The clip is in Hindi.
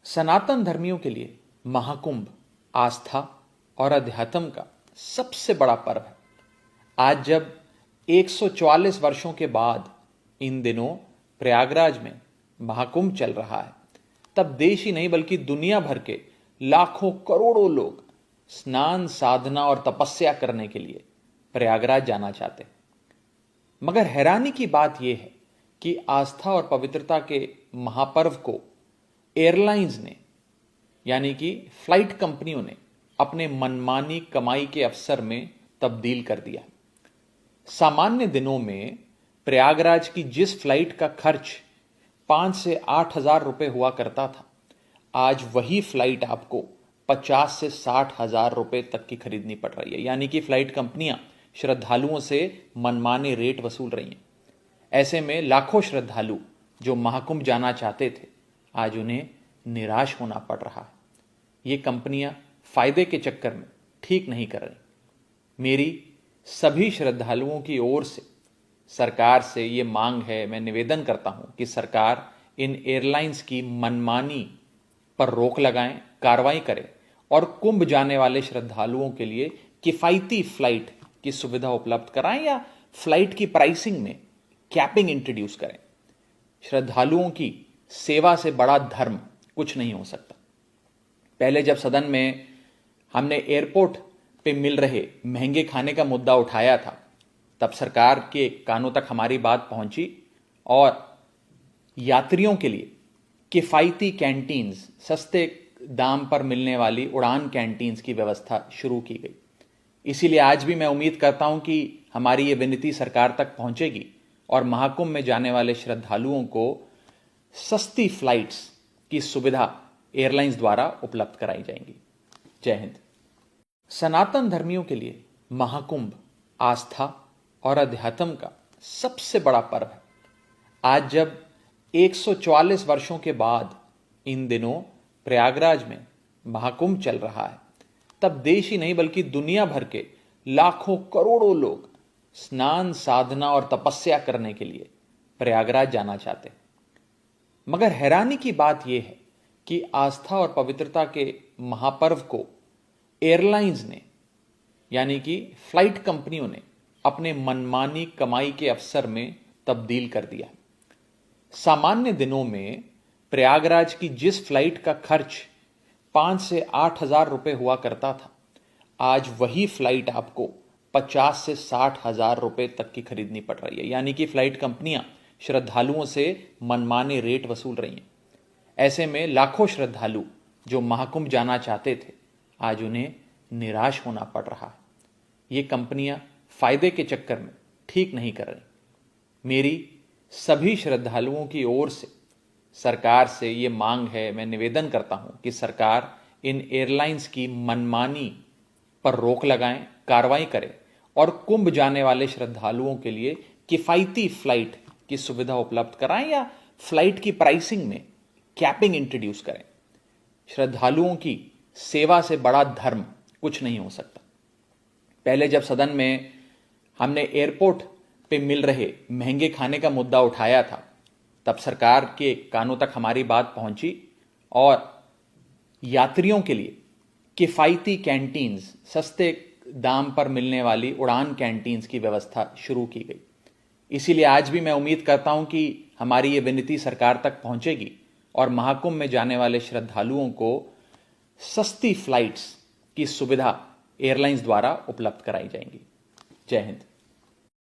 सनातन धर्मियों के लिए महाकुंभ आस्था और अध्यात्म का सबसे बड़ा पर्व है। आज जब 144 वर्षों के बाद इन दिनों प्रयागराज में महाकुंभ चल रहा है, तब देश ही नहीं बल्कि दुनिया भर के लाखों करोड़ों लोग स्नान, साधना और तपस्या करने के लिए प्रयागराज जाना चाहते हैं। मगर हैरानी की बात यह है कि आस्था और पवित्रता के महापर्व को एयरलाइंस ने यानी कि फ्लाइट कंपनियों ने अपने मनमानी कमाई के अवसर में तब्दील कर दिया। सामान्य दिनों में प्रयागराज की जिस फ्लाइट का खर्च 5 से 8 हजार रुपए हुआ करता था, आज वही फ्लाइट आपको 50 से 60 हजार रुपए तक की खरीदनी पड़ रही है। यानी कि फ्लाइट कंपनियां श्रद्धालुओं से मनमाने रेट वसूल रही हैं। ऐसे में लाखों श्रद्धालु जो महाकुंभ जाना चाहते थे, आज उन्हें निराश होना पड़ रहा है। ये कंपनियां फायदे के चक्कर में ठीक नहीं कर रही। मेरी सभी श्रद्धालुओं की ओर से सरकार से ये मांग है, मैं निवेदन करता हूं कि सरकार इन एयरलाइंस की मनमानी पर रोक लगाएं, कार्रवाई करे और कुंभ जाने वाले श्रद्धालुओं के लिए किफायती फ्लाइट की सुविधा उपलब्ध कराएं या फ्लाइट की प्राइसिंग में कैपिंग इंट्रोड्यूस करें। श्रद्धालुओं की सेवा से बड़ा धर्म कुछ नहीं हो सकता। पहले जब सदन में हमने एयरपोर्ट पे मिल रहे महंगे खाने का मुद्दा उठाया था, तब सरकार के कानों तक हमारी बात पहुंची और यात्रियों के लिए किफायती कैंटीन्स, सस्ते दाम पर मिलने वाली उड़ान कैंटीन्स की व्यवस्था शुरू की गई। इसीलिए आज भी मैं उम्मीद करता हूं कि हमारी ये विनती सरकार तक पहुंचेगी और महाकुंभ में जाने वाले श्रद्धालुओं को सस्ती फ्लाइट्स की सुविधा एयरलाइंस द्वारा उपलब्ध कराई जाएंगी। जय हिंद। सनातन धर्मियों के लिए महाकुंभ आस्था और अध्यात्म का सबसे बड़ा पर्व है। आज जब 144 वर्षों के बाद इन दिनों प्रयागराज में महाकुंभ चल रहा है, तब देश ही नहीं बल्कि दुनिया भर के लाखों करोड़ों लोग स्नान, साधना और तपस्या करने के लिए प्रयागराज जाना चाहते हैं। मगर हैरानी की बात यह है कि आस्था और पवित्रता के महापर्व को एयरलाइंस ने यानी कि फ्लाइट कंपनियों ने अपने मनमानी कमाई के अवसर में तब्दील कर दिया। सामान्य दिनों में प्रयागराज की जिस फ्लाइट का खर्च 5 से 8 हजार रुपए हुआ करता था, आज वही फ्लाइट आपको 50 से 60 हजार रुपए तक की खरीदनी पड़ रही है। यानी कि फ्लाइट कंपनियां श्रद्धालुओं से मनमाने रेट वसूल रही हैं। ऐसे में लाखों श्रद्धालु जो महाकुंभ जाना चाहते थे, आज उन्हें निराश होना पड़ रहा है। ये कंपनियां फायदे के चक्कर में ठीक नहीं कर रही। मेरी सभी श्रद्धालुओं की ओर से सरकार से ये मांग है, मैं निवेदन करता हूं कि सरकार इन एयरलाइंस की मनमानी पर रोक लगाएं, कार्रवाई करे और कुंभ जाने वाले श्रद्धालुओं के लिए किफायती फ्लाइट की सुविधा उपलब्ध कराएं या फ्लाइट की प्राइसिंग में कैपिंग इंट्रोड्यूस करें। श्रद्धालुओं की सेवा से बड़ा धर्म कुछ नहीं हो सकता। पहले जब सदन में हमने एयरपोर्ट पे मिल रहे महंगे खाने का मुद्दा उठाया था, तब सरकार के कानों तक हमारी बात पहुंची और यात्रियों के लिए किफायती कैंटीन्स, सस्ते दाम पर मिलने वाली उड़ान कैंटीन्स की व्यवस्था शुरू की गई। इसीलिए आज भी मैं उम्मीद करता हूं कि हमारी ये विनती सरकार तक पहुंचेगी और महाकुंभ में जाने वाले श्रद्धालुओं को सस्ती फ्लाइट्स की सुविधा एयरलाइंस द्वारा उपलब्ध कराई जाएंगी। जय हिंद।